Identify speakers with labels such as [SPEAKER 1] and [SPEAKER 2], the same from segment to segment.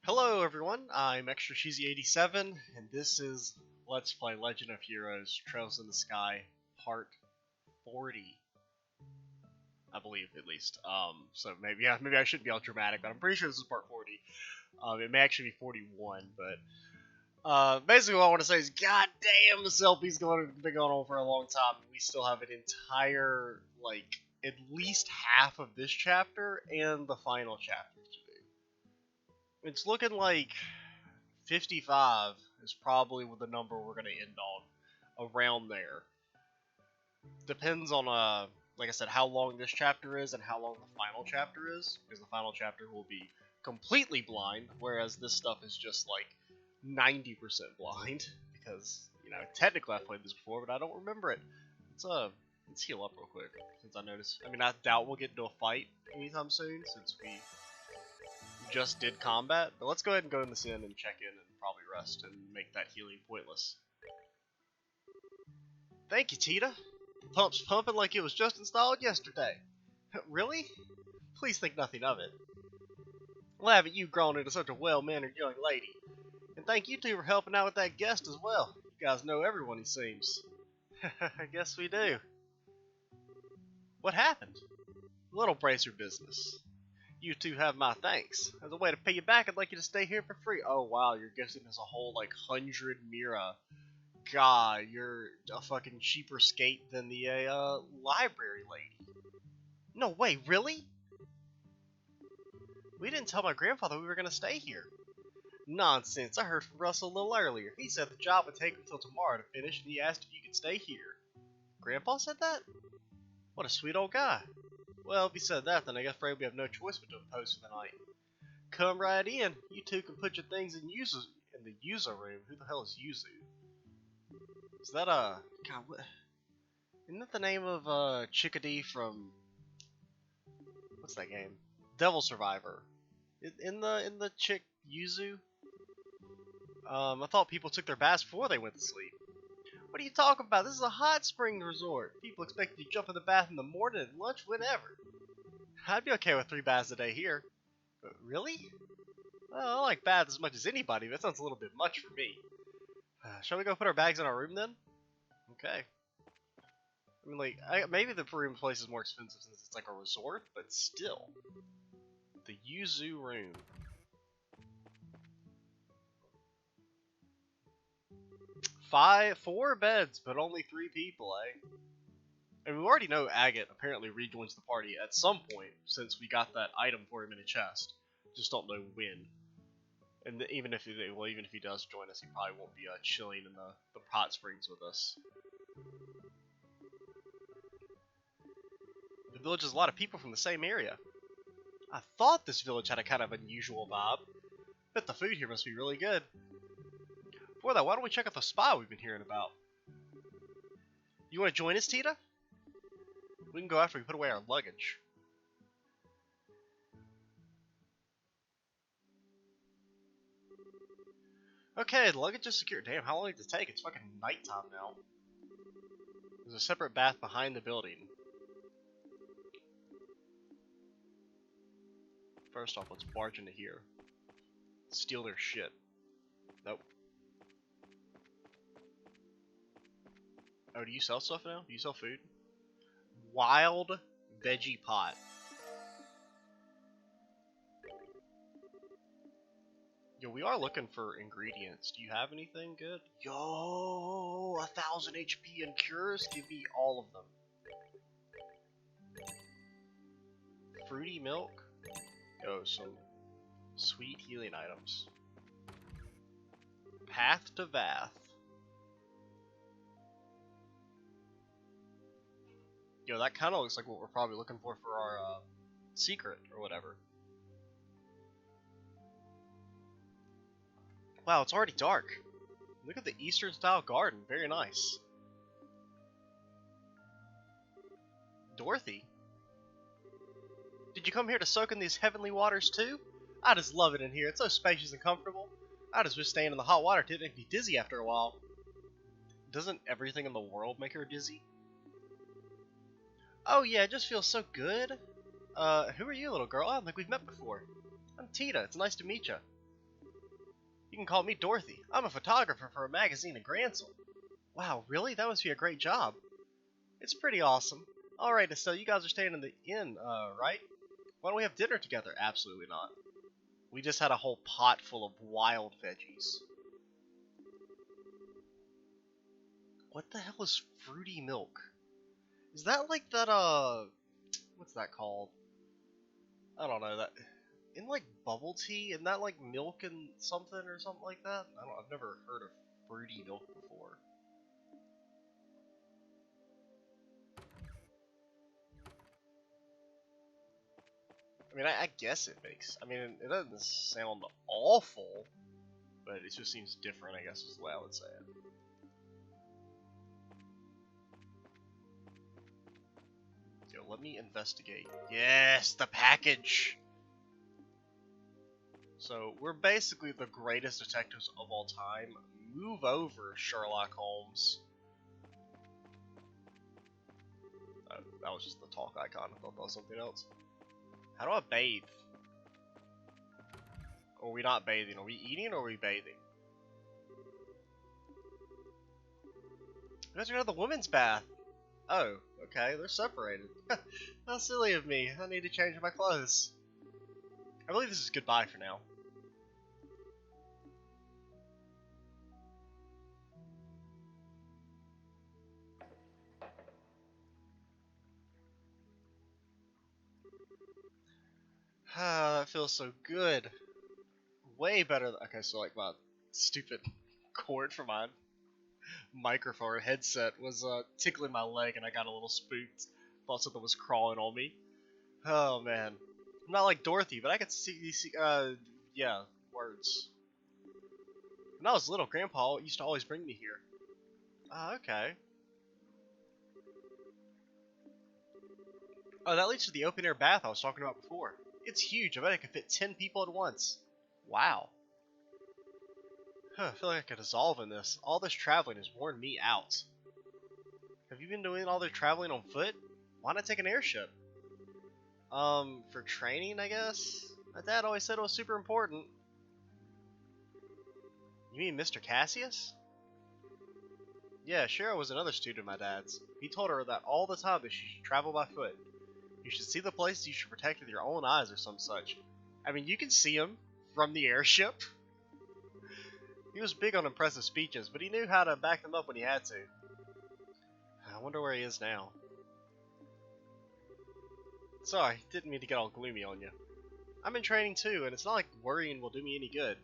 [SPEAKER 1] Hello everyone, I'm Extra Cheesy 87, and this is Let's Play Legend of Heroes Trails in the Sky, Part 40. I believe, at least. So maybe I shouldn't be all dramatic, but I'm pretty sure this is Part 40. It may actually be 41, but basically what I want to say is, god damn, this LP's been going on for a long time. We still have an entire, at least half of this chapter and the final chapter to do. It's looking like 55 is probably the number we're going to end on, around there. Depends on, like I said, how long this chapter is and how long the final chapter is, because the final chapter will be completely blind, whereas this stuff is just like 90% blind, because, technically I've played this before, but I don't remember it. Let's heal up real quick, since I doubt we'll get into a fight anytime soon, since we just did combat, but let's go ahead and go in this inn and check in and probably rest and make that healing pointless. Thank you, Tita. The pump's pumping like it was just installed yesterday. Really? Please think nothing of it. Well, haven't you grown into such a well-mannered young lady? And thank you two for helping out with that guest as well. You guys know everyone, it seems. I guess we do. What happened? Little bracer business. You two have my thanks. As a way to pay you back, I'd like you to stay here for free. Oh wow, you're gifting us a whole 100 mira. God, you're a fucking cheaper skate than the library lady. No way, really? We didn't tell my grandfather we were gonna stay here. Nonsense, I heard from Russell a little earlier. He said the job would take him till tomorrow to finish, and he asked if you could stay here. Grandpa said that? What a sweet old guy. Well, if he said that, then I guess afraid we have no choice but to impose for the night. Come right in. You two can put your things in the user room. Who the hell is Yuzu? Is that God? What? Isn't that the name of Chickadee from what's that game? Devil Survivor. In the chick Yuzu. I thought people took their baths before they went to sleep. What are you talking about? This is a hot spring resort. People expect you to jump in the bath in the morning and lunch whenever. I'd be okay with 3 baths a day here. But really? Well, I like baths as much as anybody, but that sounds a little bit much for me. Shall we go put our bags in our room then? Okay. I mean, maybe the room place is more expensive since it's like a resort, but still. The Yuzu room. 4 beds, but only 3 people, eh? And we already know Agate apparently rejoins the party at some point, since we got that item for him in a chest. Just don't know when. And even if he does join us, he probably won't be chilling in the hot springs with us. The village has a lot of people from the same area. I thought this village had a kind of unusual vibe. Bet the food here must be really good. Before that, why don't we check out the spa we've been hearing about? You want to join us, Tita? We can go after we put away our luggage. Okay, the luggage is secure. Damn, how long did it take? It's fucking nighttime now. There's a separate bath behind the building. First off, let's barge into here. Steal their shit. Nope. Oh, do you sell stuff now? Do you sell food? Wild veggie pot. Yo, we are looking for ingredients. Do you have anything good? Yo, 1000 HP and cures? Give me all of them. Fruity milk? Yo, some sweet healing items. Path to Vath. Yo, that kind of looks like what we're probably looking for our secret or whatever. Wow, it's already dark. Look at the Eastern style garden. Very nice. Dorothy? Did you come here to soak in these heavenly waters too? I just love it in here. It's so spacious and comfortable. I just wish staying in the hot water didn't make me dizzy after a while. Doesn't everything in the world make her dizzy? Oh yeah, it just feels so good. Who are you, little girl? I don't think we've met before. I'm Tita. It's nice to meet you. You can call me Dorothy. I'm a photographer for a magazine in Gransel. Wow, really? That must be a great job. It's pretty awesome. Alright, Estelle, you guys are staying in the inn, right? Why don't we have dinner together? Absolutely not. We just had a whole pot full of wild veggies. What the hell is fruity milk? Is that like that, what's that called? I don't know, that... In like bubble tea? Isn't that like milk and something or something like that? I've never heard of fruity milk before. I mean, I guess it makes... I mean, it doesn't sound awful, but it just seems different, I guess is the way I would say it. Yo, let me investigate. Yes, the package! So, we're basically the greatest detectives of all time. Move over, Sherlock Holmes. That was just the talk icon. I thought that was something else. How do I bathe? Or are we not bathing? Are we eating or are we bathing? You guys are going to the women's bath. Oh, okay, they're separated. How silly of me. I need to change my clothes. I believe this is goodbye for now. Ah, that feels so good. Way better than... Okay, so like my stupid cord for my microphone or headset was tickling my leg and I got a little spooked. Thought something was crawling on me. Oh man. I'm not like Dorothy, but I could see yeah, words. When I was little, Grandpa used to always bring me here. Ah, okay. Oh, that leads to the open air bath I was talking about before. It's huge. I bet it could fit 10 people at once. Wow. Huh, I feel like I could dissolve in this. All this traveling has worn me out. Have you been doing all this traveling on foot? Why not take an airship? For training, I guess? My dad always said it was super important. You mean Mr. Cassius? Yeah, Shira was another student of my dad's. He told her that all the time that she should travel by foot. You should see the places you should protect with your own eyes or some such. I mean, you can see him from the airship. He was big on impressive speeches, but he knew how to back them up when he had to. I wonder where he is now. Sorry, didn't mean to get all gloomy on you. I'm in training too, and it's not like worrying will do me any good.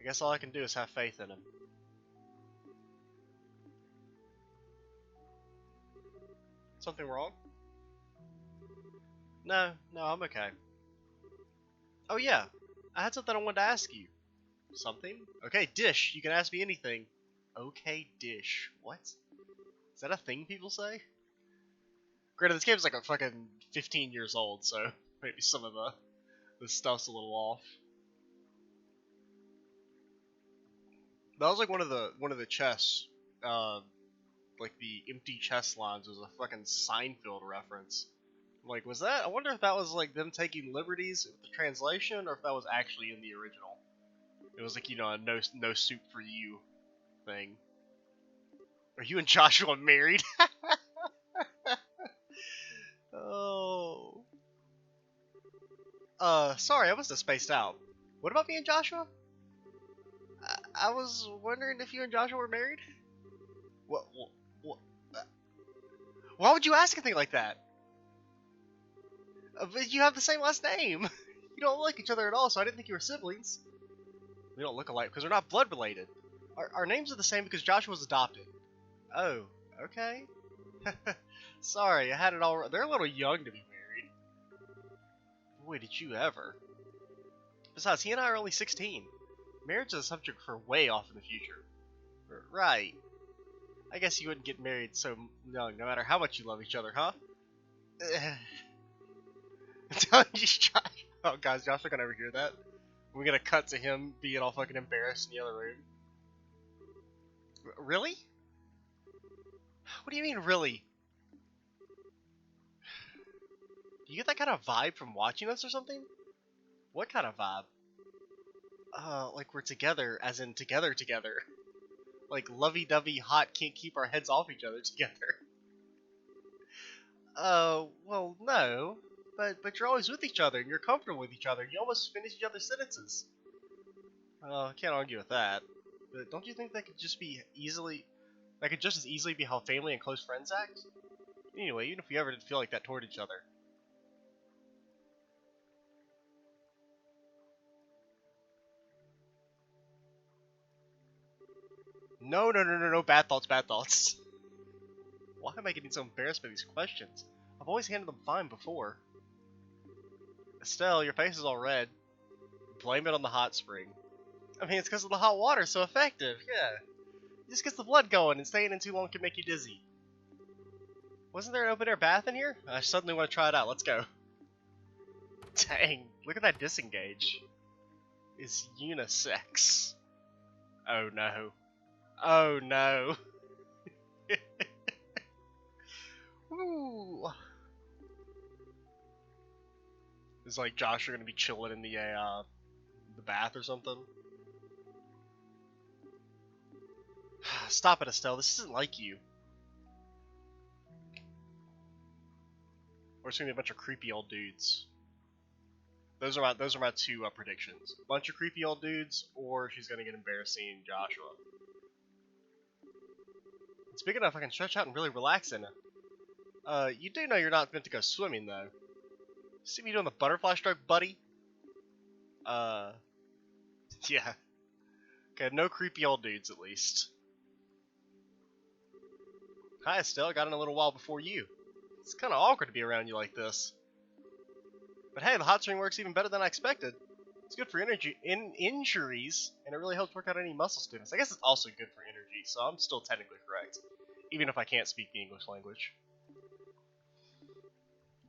[SPEAKER 1] I guess all I can do is have faith in him. Something wrong? No, I'm okay. Oh yeah, I had something I wanted to ask you. Something? Okay, Dish, you can ask me anything. Okay, Dish. What? Is that a thing people say? Granted, this game's like a fucking 15 years old, so maybe some of the stuff's a little off. That was like one of the chests, like the empty chest lines was a fucking Seinfeld reference. Like, was that? I wonder if that was like them taking liberties with the translation, or if that was actually in the original. It was like, you know, a no soup for you thing. Are you and Joshua married? Oh. Sorry, I must have spaced out. What about me and Joshua? I was wondering if you and Joshua were married? What? Why would you ask a thing like that? But you have the same last name. You don't like each other at all, so I didn't think you were siblings. We don't look alike because we're not blood related. Our names are the same because Joshua was adopted. Oh, okay. Sorry, I had it all. They're a little young to be married. Boy, did you ever. Besides, he and I are only 16. Marriage is a subject for way off in the future. Right. I guess you wouldn't get married so young, no matter how much you love each other, huh? Oh, guys, Joshua can never hear that. We're gonna cut to him being all fucking embarrassed in the other room. Really? What do you mean, really? Do you get that kind of vibe from watching us or something? What kind of vibe? Like we're together, as in together together. Like lovey-dovey hot can't keep our heads off each other together. Well, no. But you're always with each other, and you're comfortable with each other. You almost finish each other's sentences. I can't argue with that. But don't you think that could just be easily... That could just as easily be how family and close friends act? Anyway, even if we ever did feel like that toward each other. No, no, no, no, no, bad thoughts, bad thoughts. Why am I getting so embarrassed by these questions? I've always handled them fine before. Estelle, your face is all red. Blame it on the hot spring. I mean, it's because of the hot water, so effective, yeah. It just gets the blood going, and staying in too long can make you dizzy. Wasn't there an open-air bath in here? I suddenly want to try it out, let's go. Dang, look at that disengage. It's unisex. Oh no. Oh no. Woo. Is like Josh are gonna be chilling in the bath or something? Stop it, Estelle. This isn't like you. Or it's gonna be a bunch of creepy old dudes. Those are my two predictions. Bunch of creepy old dudes, or she's gonna get embarrassed seeing Joshua. It's big enough I can stretch out and really relax in it. You do know you're not meant to go swimming, though. See me doing the butterfly stroke, buddy? Yeah. Okay, no creepy old dudes, at least. Hi, Estelle. Got in a little while before you. It's kind of awkward to be around you like this. But hey, the hot spring works even better than I expected. It's good for injuries, and it really helps work out any muscle stiffness. I guess it's also good for energy, so I'm still technically correct. Even if I can't speak the English language.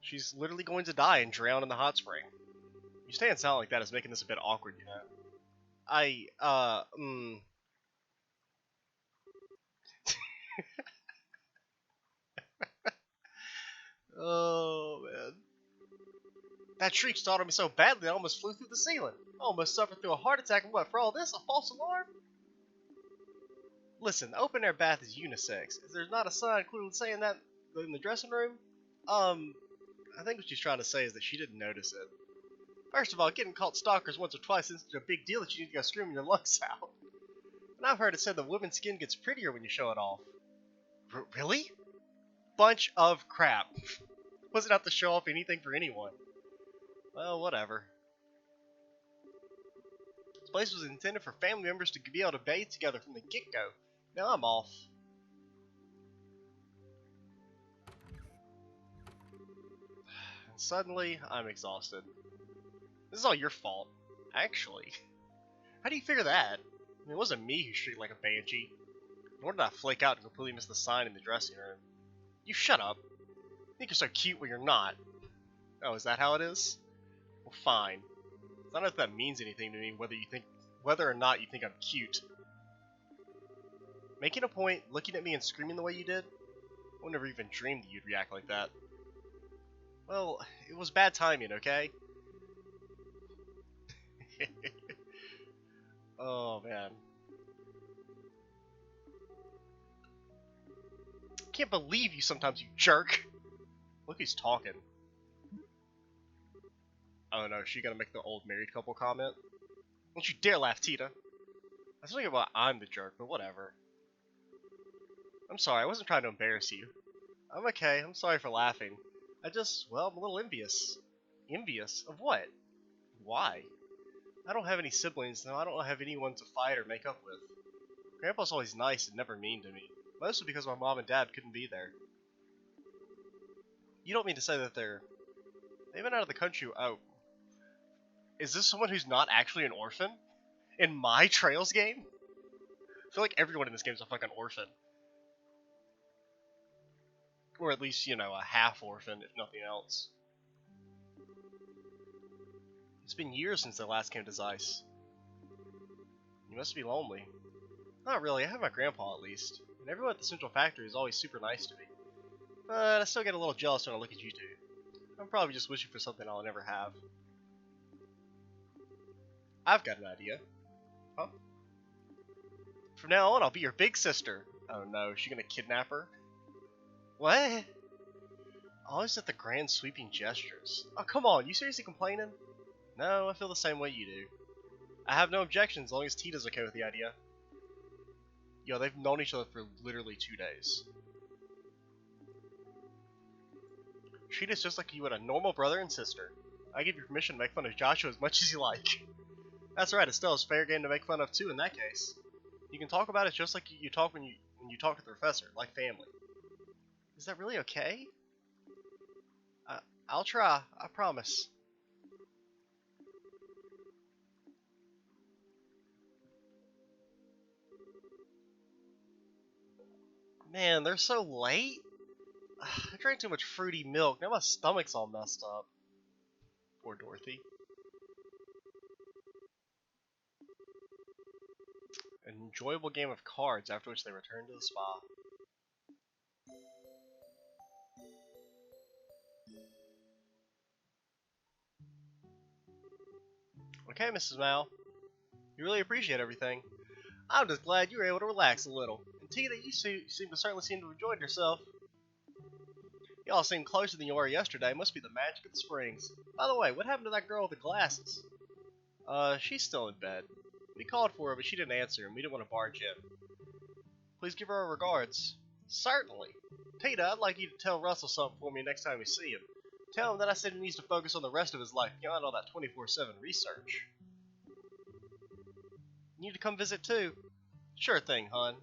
[SPEAKER 1] She's literally going to die and drown in the hot spring. You staying silent like that is making this a bit awkward, you know. Oh, man. That shriek startled me so badly I almost flew through the ceiling. I almost suffered through a heart attack, and what, for all this, a false alarm? Listen, the open-air bath is unisex. Is there not a sign clearly saying that in the dressing room? I think what she's trying to say is that she didn't notice it. First of all, getting caught stalkers once or twice isn't a big deal that you need to go screaming your lungs out. And I've heard it said that women's skin gets prettier when you show it off. Really? Bunch of crap. Wasn't out to show off anything for anyone. Well, whatever. This place was intended for family members to be able to bathe together from the get-go. Now I'm off. And suddenly, I'm exhausted. This is all your fault. Actually. How do you figure that? I mean, it wasn't me who shrieked like a banshee. Nor did I flake out and completely miss the sign in the dressing room. You shut up. You think you're so cute when you're not. Oh, is that how it is? Well, fine. I don't know if that means anything to me, whether or not you think I'm cute. Making a point, looking at me and screaming the way you did? I would never even dreamed that you'd react like that. Well, it was bad timing, okay? Oh, man. Can't believe you sometimes, you jerk! Look who's talking. Oh no, she gonna make the old married couple comment? Don't you dare laugh, Tita! I was thinking about I'm the jerk, but whatever. I'm sorry, I wasn't trying to embarrass you. I'm okay, I'm sorry for laughing. Well, I'm a little envious. Envious? Of what? Why? I don't have any siblings, and I don't have anyone to fight or make up with. Grandpa's always nice and never mean to me. Mostly because my mom and dad couldn't be there. You don't mean to say that they've been out of the country. Oh. Is this someone who's not actually an orphan? In my Trails game? I feel like everyone in this game is a fucking orphan. Or at least, you know, a half orphan, if nothing else. It's been years since I last came to Zeiss. You must be lonely. Not really, I have my grandpa at least. And everyone at the Central Factory is always super nice to me. But I still get a little jealous when I look at you two. I'm probably just wishing for something I'll never have. I've got an idea. Huh? From now on, I'll be your big sister. Oh no, is she gonna kidnap her? What? Always at the grand sweeping gestures. Oh, come on, you seriously complaining? No, I feel the same way you do. I have no objections as long as Tita's okay with the idea. Yo, they've known each other for literally 2 days. Treat us just like you would a normal brother and sister. I give you permission to make fun of Joshua as much as you like. That's right, Estelle's fair game to make fun of too in that case. You can talk about it just like you talk when you talk to the professor, like family. Is that really okay? I'll try, I promise. Man, they're so late. I drank too much fruity milk, now my stomach's all messed up. Poor Dorothy. An enjoyable game of cards, after which they return to the spa. Okay, Mrs. Mal. You really appreciate everything. I'm just glad you were able to relax a little. And Tina, you certainly seem to have enjoyed yourself. Y'all seem closer than you were yesterday. Must be the magic of the springs. By the way, what happened to that girl with the glasses? She's still in bed. We called for her, but she didn't answer, and we didn't want to barge in. Please give her our regards. Certainly. Tina, I'd like you to tell Russell something for me next time we see him. Tell him that I said he needs to focus on the rest of his life beyond all that 24/7 research. You need to come visit too? Sure thing, hon.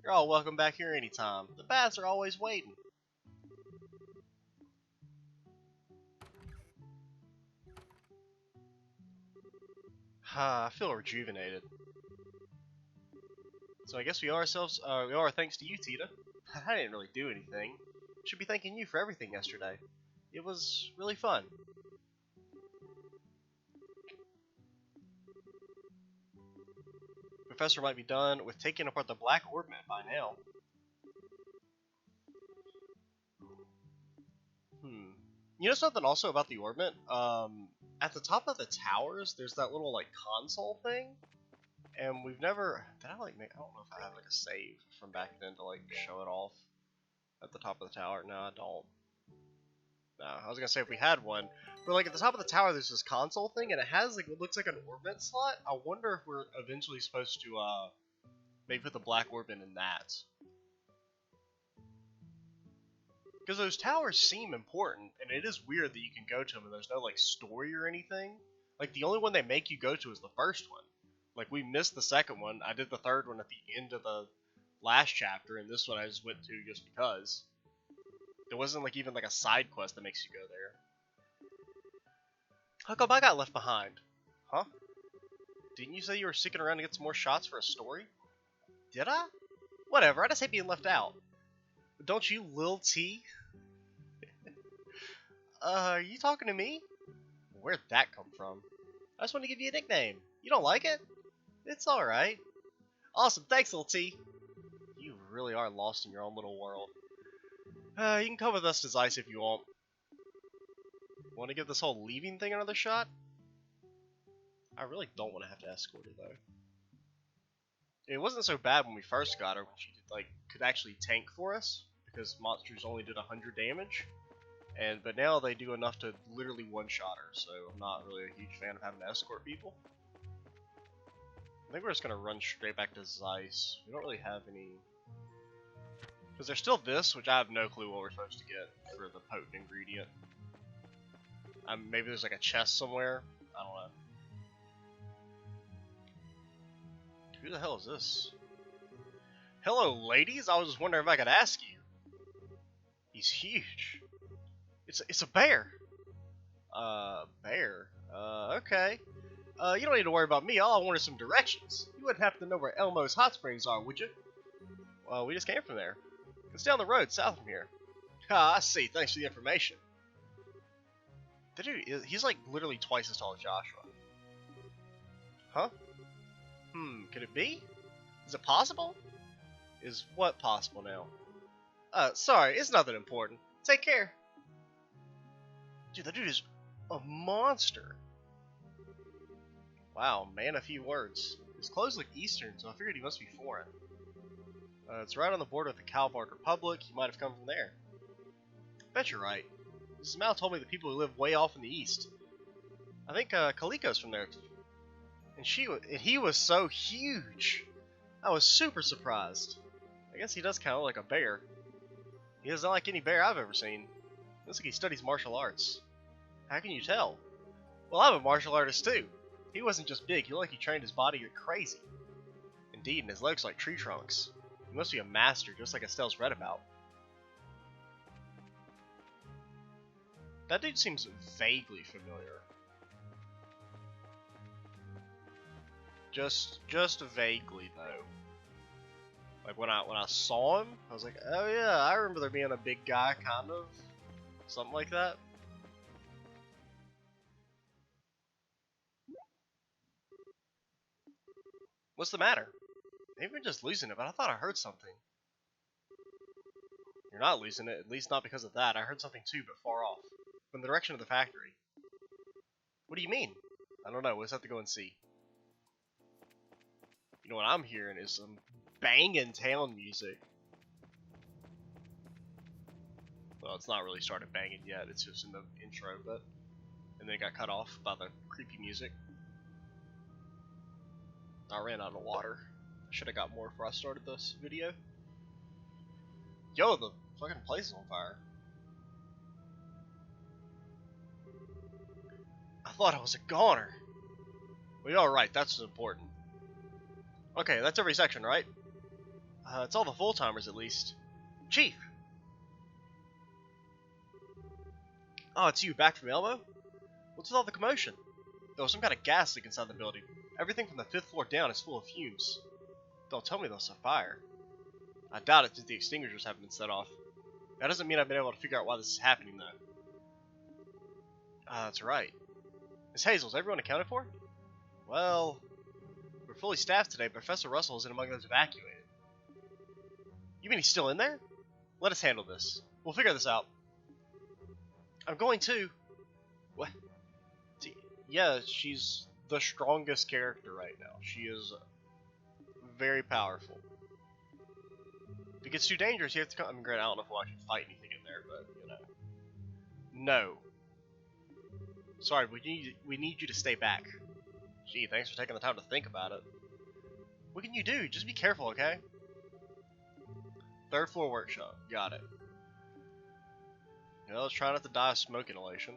[SPEAKER 1] You're all welcome back here anytime. The baths are always waiting. I feel rejuvenated. So I guess we owe our thanks to you, Tita. I didn't really do anything. Should be thanking you for everything yesterday. It was really fun. Professor might be done with taking apart the black ornament by now. You know something also about the ornament? At the top of the towers, there's that little like console thing, and we've never. Did I like make? I don't know if I have like a save from back then to like show it off at the top of the tower. No, I don't. No, I was gonna say if we had one, but like at the top of the tower, there's this console thing, and it has like what looks like an ornament slot. I wonder if we're eventually supposed to maybe put the black ornament in that. Because those towers seem important, and it is weird that you can go to them and there's no like story or anything. Like the only one they make you go to is the first one. Like we missed the second one. I did the third one at the end of the last chapter, and this one I just went to just because. There wasn't like even like a side quest that makes you go there. How come I got left behind? Huh? Didn't you say you were sticking around to get some more shots for a story? Did I? Whatever, I just hate being left out. Don't you, Lil T? Are you talking to me? Where'd that come from? I just want to give you a nickname. You don't like it? It's alright. Awesome, thanks, Lil T. You really are lost in your own little world. You can come with us to Zeiss if you want. Want to give this whole leaving thing another shot? I really don't want to have to escort her, though. It wasn't so bad when we first got her, when she could actually tank for us, because monsters only did 100 damage. But now they do enough to literally one-shot her, so I'm not really a huge fan of having to escort people. I think we're just gonna run straight back to Zeiss. We don't really have any... Because there's still this, which I have no clue what we're supposed to get for the potent ingredient. Maybe there's like a chest somewhere. I don't know. Who the hell is this? Hello, ladies. I was just wondering if I could ask you. He's huge. It's a bear. Bear. Okay. You don't need to worry about me. All I want is some directions. You wouldn't happen to know where Elmo's Hot Springs are, would you? Well, we just came from there. It's down the road, south from here. Ah, I see. Thanks for the information. The dude, he's like literally twice as tall as Joshua. Huh? Could it be? Is it possible? Is what possible now? Sorry, it's nothing important. Take care. Dude, that dude is a monster. Wow, man, a few words. His clothes look Eastern, so I figured he must be foreign. It's right on the border of the Calvard Republic. He might have come from there. Bet you're right. Mrs. Mao told me the people who live way off in the east. I think Kaliko's from there. And he was so huge. I was super surprised. I guess he does kind of look like a bear. He doesn't like any bear I've ever seen. Looks like he studies martial arts. How can you tell? Well, I'm a martial artist too. He wasn't just big, he looked like he trained his body like crazy. Indeed, and his legs like tree trunks. He must be a master, just like Estelle's read about. That dude seems vaguely familiar. Just vaguely though. Like when I saw him, I was like, oh yeah, I remember there being a big guy, kind of, something like that. What's the matter? Maybe I'm just losing it, but I thought I heard something. You're not losing it, at least not because of that. I heard something too, but far off. From the direction of the factory. What do you mean? I don't know, we'll just have to go and see. You know what I'm hearing is some banging town music. Well, it's not really started banging yet, it's just in the intro, but... And then it got cut off by the creepy music. I ran out of water. I should have got more before I started this video. Yo, the fucking place is on fire. I thought I was a goner. Well, you're right, that's important. Okay, that's every section, right? It's all the full-timers at least. Chief! Oh, it's you, back from Elmo? What's with all the commotion? There was some kind of gas leak inside the building. Everything from the 5th floor down is full of fumes. Don't tell me there's a fire. I doubt it since the extinguishers haven't been set off. That doesn't mean I've been able to figure out why this is happening though. That's right. Miss Hazel, is everyone accounted for? Well, we're fully staffed today, but Professor Russell isn't among those evacuated. You mean he's still in there? Let us handle this. We'll figure this out. I'm going to. What? Yeah, she's the strongest character right now. She is very powerful. If it gets too dangerous, you have to come. I mean, granted, I don't know if we'll actually fight anything in there, but you know. No. Sorry, we need you to stay back. Gee, thanks for taking the time to think about it. What can you do? Just be careful, okay? 3rd floor workshop. Got it. You know, let's try not to die of smoke inhalation.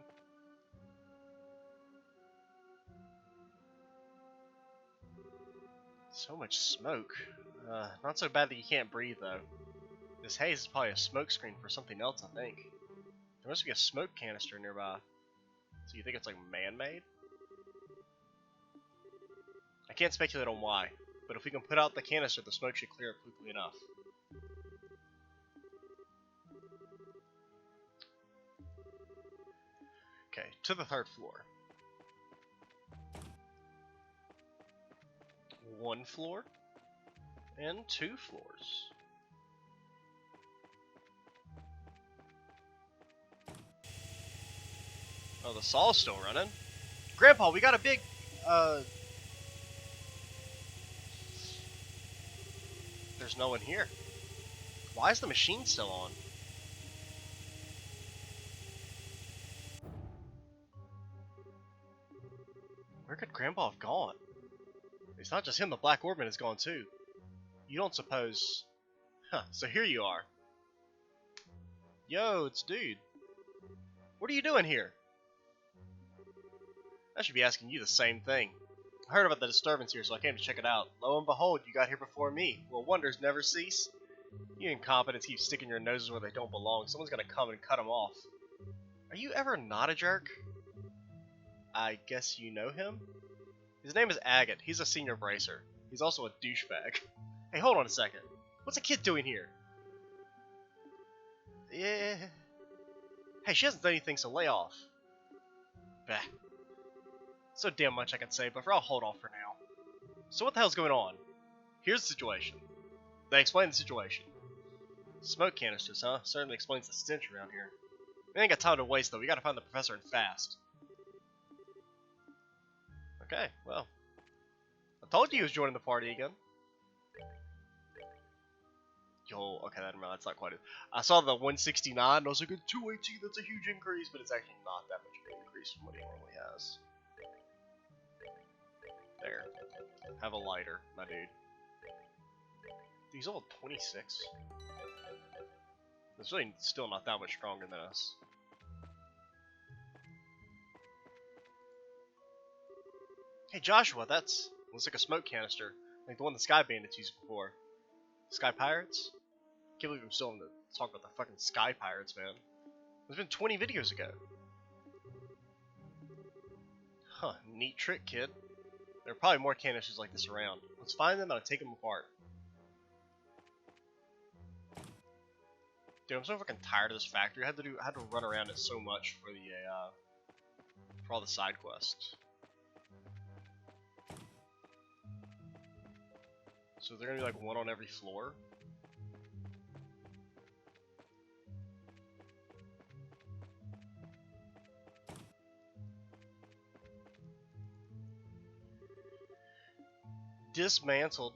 [SPEAKER 1] So much smoke. Not so bad that you can't breathe, though. This haze is probably a smoke screen for something else, I think. There must be a smoke canister nearby. So you think it's like man-made? I can't speculate on why, but if we can put out the canister, the smoke should clear up quickly enough. Okay, to the 3rd floor. 1 floor and 2 floors. Oh, the saw's still running. Grandpa, we got a big There's no one here. Why is the machine still on? Where could Grandpa have gone? It's not just him, the Black Orbman is gone too. You don't suppose... Huh, so here you are. Yo, it's Dude. What are you doing here? I should be asking you the same thing. I heard about the disturbance here, so I came to check it out. Lo and behold, you got here before me. Will wonders never cease? You incompetents keep sticking your noses where they don't belong. Someone's gonna come and cut them off. Are you ever not a jerk? I guess you know him? His name is Agate. He's a senior bracer. He's also a douchebag. Hey, hold on a second. What's a kid doing here? Yeah. Hey, she hasn't done anything, so lay off. Bah. So damn much I can say, but I'll hold off for now. So what the hell's going on? Here's the situation. They explain the situation. Smoke canisters, huh? Certainly explains the stench around here. We ain't got time to waste, though. We gotta find the professor and fast. Okay, well. I Told you he was joining the party again. Yo, okay, that's not quite it. I saw the 169, and I was like, 218, that's a huge increase, but it's actually not that much of an increase from what he normally has. There. Have a lighter, my dude. He's all 26. It's really still not that much stronger than us. Hey Joshua, that's looks like a smoke canister, like the one the Sky Bandits used before. Sky Pirates? Can't believe I'm still in the talk about the fucking Sky Pirates, man. It's been 20 videos ago. Huh, neat trick, kid. There are probably more canisters like this around. Let's find them and I'll take them apart. Dude, I'm so fucking tired of this factory. I had to run around it so much for the for all the side quests. So they're gonna be like one on every floor. Dismantled.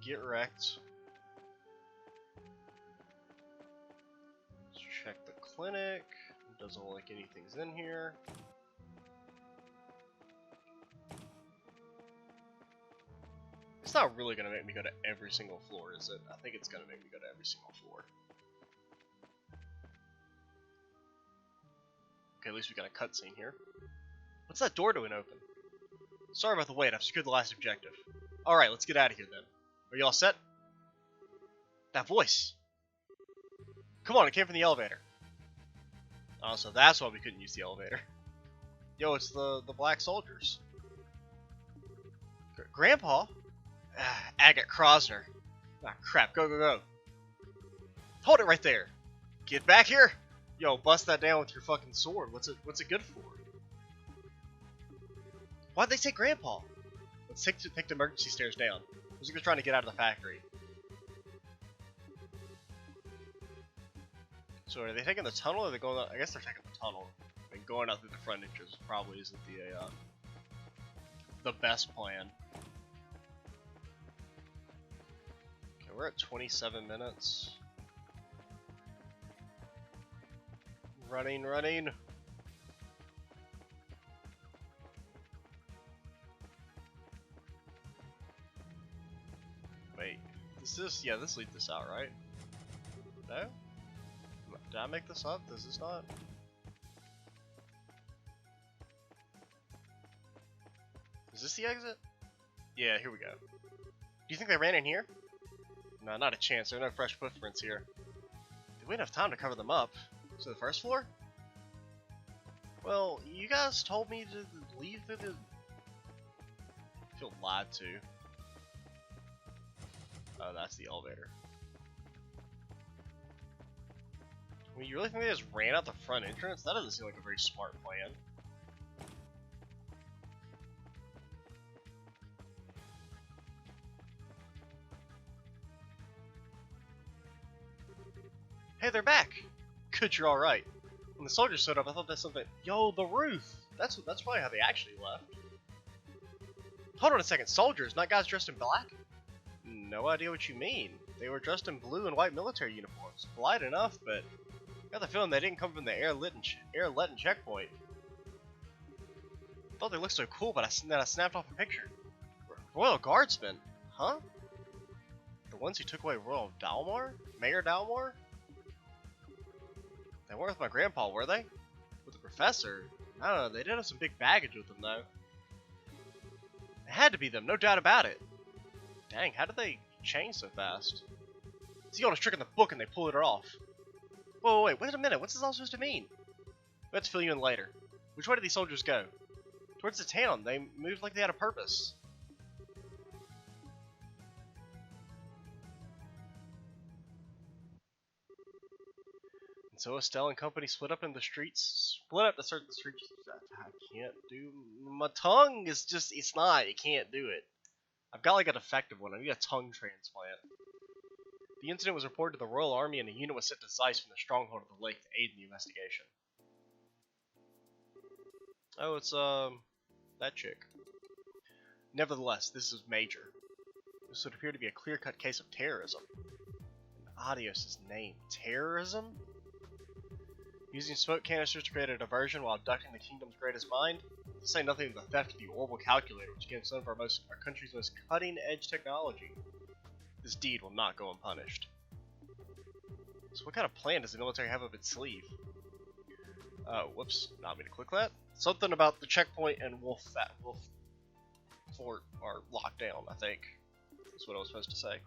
[SPEAKER 1] Get wrecked. Let's check the clinic. Doesn't look like anything's in here. It's not really gonna make me go to every single floor, is it? I think it's gonna make me go to every single floor. Okay, at least we got a cutscene here. What's that door doing open? Sorry about the wait, I've secured the last objective. Alright, let's get out of here then. Are you all set? That voice! Come on, it came from the elevator. Oh, so that's why we couldn't use the elevator. Yo, it's the black soldiers. Grandpa? Agate Krosner. Ah, crap, go, go, go. Hold it right there. Get back here! Yo, bust that down with your fucking sword. What's it good for? Why'd they say Grandpa? Let's take the emergency stairs down. Looks like they're trying to get out of the factory. So are they taking the tunnel or are they going out? I guess they're taking the tunnel. I mean, going out through the front entrance probably isn't the best plan. Okay, we're at 27 minutes. Running, running. Wait, yeah, this leads this out, right? No? Did I make this up? Does this not? Is this the exit? Yeah, here we go. Do you think they ran in here? No, not a chance. There are no fresh footprints here. Did we have time to cover them up? So the first floor? Well, you guys told me to leave through the... I feel lied to. Oh, that's the elevator. I mean, you really think they just ran out the front entrance? That doesn't seem like a very smart plan. Hey, they're back! Good, you're alright. When the soldiers showed up, I thought that's something... Yo, the roof! That's probably how they actually left. Hold on a second, soldiers, not guys dressed in black? No idea what you mean. They were dressed in blue and white military uniforms. Polite enough, but... I got the feeling they didn't come from the air-Letton checkpoint. I thought they looked so cool, but I snapped off a picture. Royal Guardsmen? Huh? The ones who took away Royal Dalmar? Mayor Dalmar? They weren't with my grandpa, were they? With the professor? I don't know, they did have some big baggage with them, though. It had to be them, no doubt about it. Dang, how did they change so fast? It's the oldest trick in the book and they pulled it off. Whoa, wait a minute, what's this all supposed to mean? Let's fill you in later. Which way did these soldiers go? Towards the town. They moved like they had a purpose. And so Estelle and company split up to search the streets. I can't do... My tongue is just... It's not. It can't do it. I've got like a defective one. I need a tongue transplant. The incident was reported to the Royal Army and a unit was sent to Zeiss from the stronghold of the lake to aid in the investigation. Oh, it's, that chick. Nevertheless, this is major. This would appear to be a clear-cut case of terrorism. Adios' name. Terrorism? Using smoke canisters to create a diversion while abducting the kingdom's greatest mind? To say nothing of the theft of the orbital calculator, which gives some of our country's most cutting-edge technology. This deed will not go unpunished. So what kind of plan does the military have up its sleeve? Whoops, not me to click that. Something about the checkpoint and Wolf Fort are locked down, I think. That's what I was supposed to say.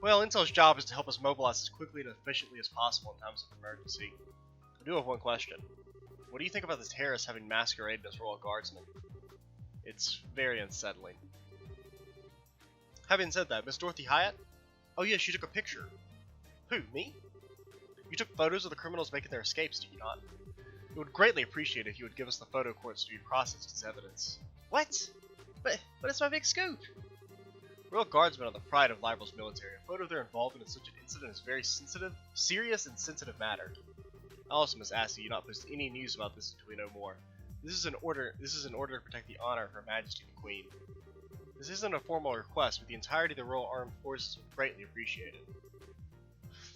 [SPEAKER 1] Well, Intel's job is to help us mobilize as quickly and efficiently as possible in times of emergency. I do have one question. What do you think about the terrorists having masqueraded as royal guardsmen? It's very unsettling. Having said that, Miss Dorothy Hyatt? Oh yes, you took a picture. Who, me? You took photos of the criminals making their escapes, did you not? We would greatly appreciate it if you would give us the photo courts to be processed as evidence. What? But it's my big scoop! Royal Guardsmen are the pride of Liberal's military. A photo of their involvement in such an incident is very serious and sensitive matter. I also must ask that you not post any news about this until we know more. This is in order to protect the honor of Her Majesty the Queen. This isn't a formal request, but the entirety of the Royal Armed Forces would greatly appreciate it.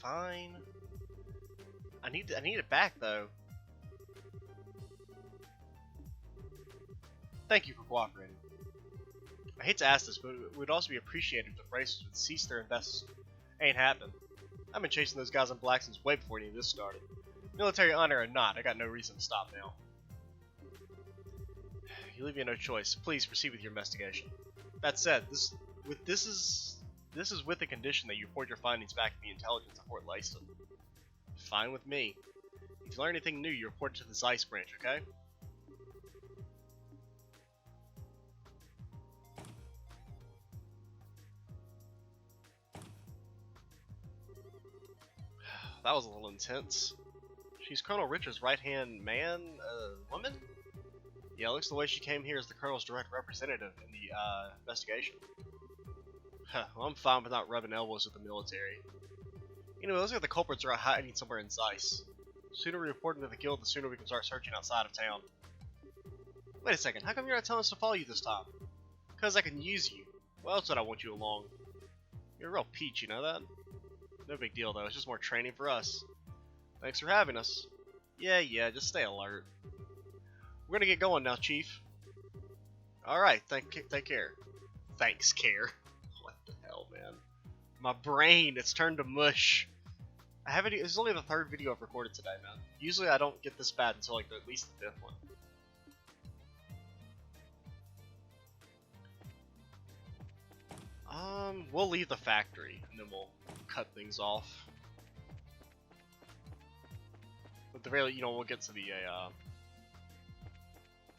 [SPEAKER 1] Fine. I need it back though. Thank you for cooperating. I hate to ask this, but it would also be appreciated if the racers would cease their investments. Ain't happening. I've been chasing those guys in black since way before any of this started. Military honor or not, I got no reason to stop now. You leave me no choice. Please proceed with your investigation. That said, this is with the condition that you report your findings back to the intelligence of Fort Lyston. Fine with me. If you learn anything new, you report it to the Zeiss branch, okay? That was a little intense. She's Colonel Richard's right-hand man, woman? Yeah, it looks the way she came here as the Colonel's direct representative in the, investigation. Well, I'm fine with not rubbing elbows with the military. Anyway, it looks like the culprits are hiding somewhere in Zeiss. The sooner we report them to the guild, the sooner we can start searching outside of town. Wait a second, how come you're not telling us to follow you this time? Because I can use you. Well, else would I want you along? You're a real peach, you know that? No big deal though, it's just more training for us. Thanks for having us. Yeah, just stay alert. We're gonna get going now, Chief. Alright, take care. Thanks, care. What the hell, man? My brain, it's turned to mush. This is only the third video I've recorded today, man. Usually I don't get this bad until like at least the fifth one. We'll leave the factory, and then we'll cut things off. At the very, we'll get to the,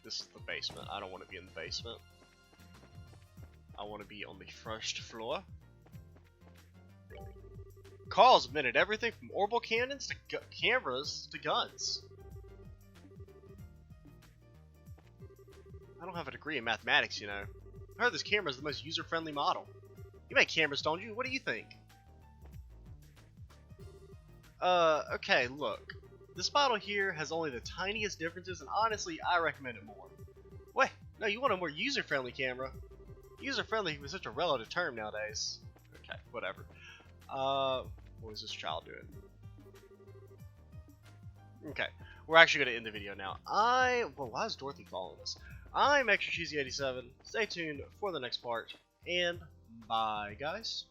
[SPEAKER 1] this is the basement. I don't want to be in the basement. I want to be on the first floor. Carl's admitted everything from orbital cannons to cameras to guns. I don't have a degree in mathematics, you know. I heard this camera is the most user-friendly model. You make cameras, don't you? What do you think? Okay, look. This model here has only the tiniest differences, and honestly, I recommend it more. Wait, no, you want a more user-friendly camera? User-friendly is such a relative term nowadays. Okay, whatever. What is this child doing? Okay, we're actually going to end the video now. Well, why is Dorothy following us? I'm Extra Cheesy 87. Stay tuned for the next part, and bye, guys.